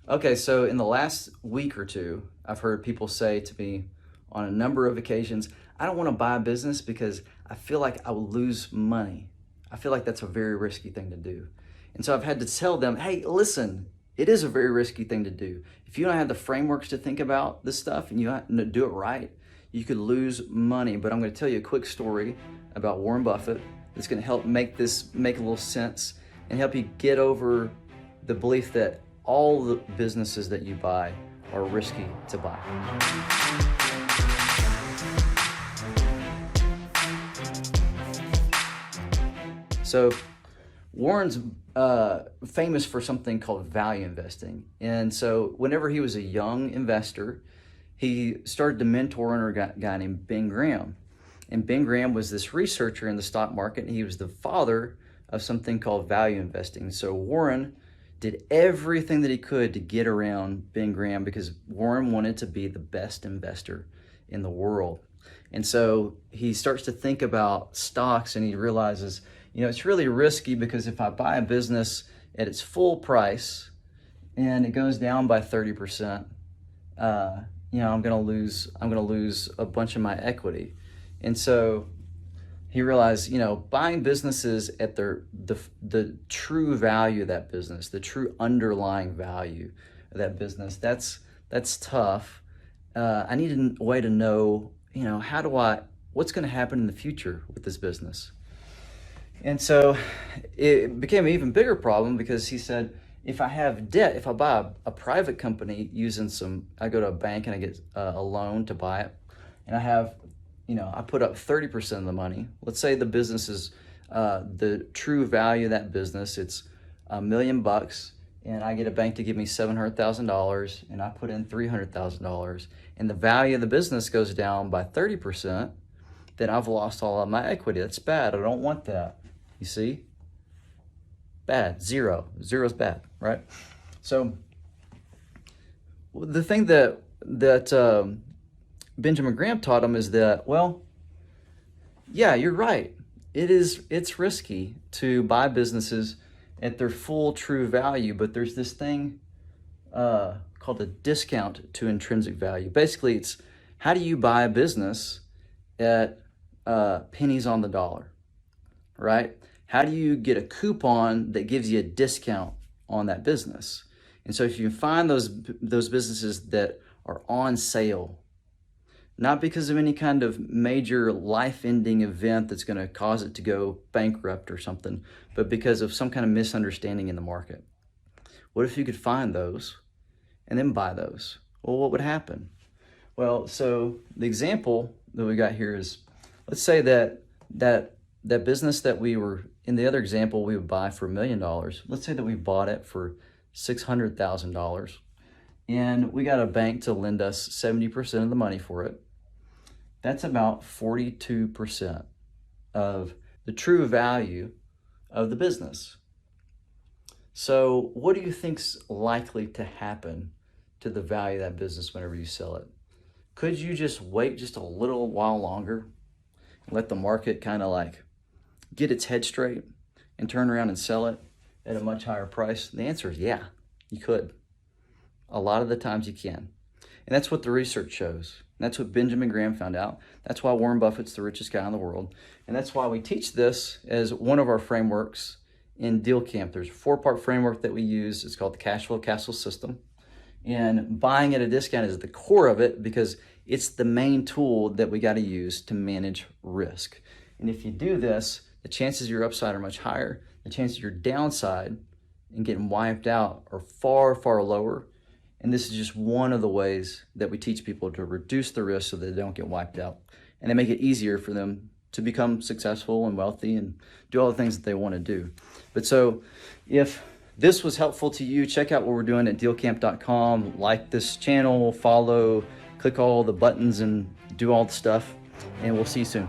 Okay, so in the last week or two, I've heard people say to me on a number of occasions, I don't want to buy a business because I feel like I will lose money. I feel like that's a very risky thing to do. And so I've had to tell them, hey, listen, it is a very risky thing to do. If you don't have the frameworks to think about this stuff and you have to do it right, you could lose money. But I'm going to tell you a quick story about Warren Buffett that's going to help make this make a little sense and help you get over the belief that all the businesses that you buy are risky to buy. So Warren's famous for something called value investing. And so whenever he was a young investor, he started to mentor under a guy named Ben Graham. And Ben Graham was this researcher in the stock market, and he was the father of something called value investing. So Warren did everything that he could to get around Ben Graham because Warren wanted to be the best investor in the world. And so he starts to think about stocks, and he realizes, it's really risky because if I buy a business at its full price and it goes down by 30%, I'm going to lose a bunch of my equity. And so he realized, buying businesses at the true value of that business, the true underlying value of that business, that's tough. I need a way to know, what's going to happen in the future with this business. And so it became an even bigger problem because he said, if I have debt, if I buy a private company I go to a bank and I get a loan to buy it, and I have, I put up 30% of the money. Let's say the business is, the true value of that business, it's $1 million, and I get a bank to give me $700,000, and I put in $300,000, and the value of the business goes down by 30%, then I've lost all of my equity. That's bad. I don't want that. You see? Bad. Zero. Zero's bad, right? So the thing that Benjamin Graham taught him is that, yeah, you're right. It's risky to buy businesses at their full true value, but there's this thing called a discount to intrinsic value. Basically, it's how do you buy a business at pennies on the dollar, right? How do you get a coupon that gives you a discount on that business? And so if you find those businesses that are on sale, not because of any kind of major life-ending event that's going to cause it to go bankrupt or something, but because of some kind of misunderstanding in the market. What if you could find those and then buy those? Well, what would happen? Well, so the example that we got here is, let's say that business that we were, in the other example, we would buy for $1 million. Let's say that we bought it for $600,000, and we got a bank to lend us 70% of the money for it. That's about 42% of the true value of the business. So what do you think's likely to happen to the value of that business whenever you sell it? Could you just wait just a little while longer and let the market kind of get its head straight and turn around and sell it at a much higher price? And the answer is yeah, you could. A lot of the times you can. And that's what the research shows. And that's what Benjamin Graham found out. That's why Warren Buffett's the richest guy in the world. And that's why we teach this as one of our frameworks in Deal Camp. There's a 4-part framework that we use. It's called the Cash Flow Castle System. And buying at a discount is the core of it because it's the main tool that we got to use to manage risk. And if you do this, the chances of your upside are much higher. The chances of your downside and getting wiped out are far, far lower. And this is just one of the ways that we teach people to reduce the risk so that they don't get wiped out. And they make it easier for them to become successful and wealthy and do all the things that they want to do. But so if this was helpful to you, check out what we're doing at dealcamp.com. Like this channel, follow, click all the buttons and do all the stuff. And we'll see you soon.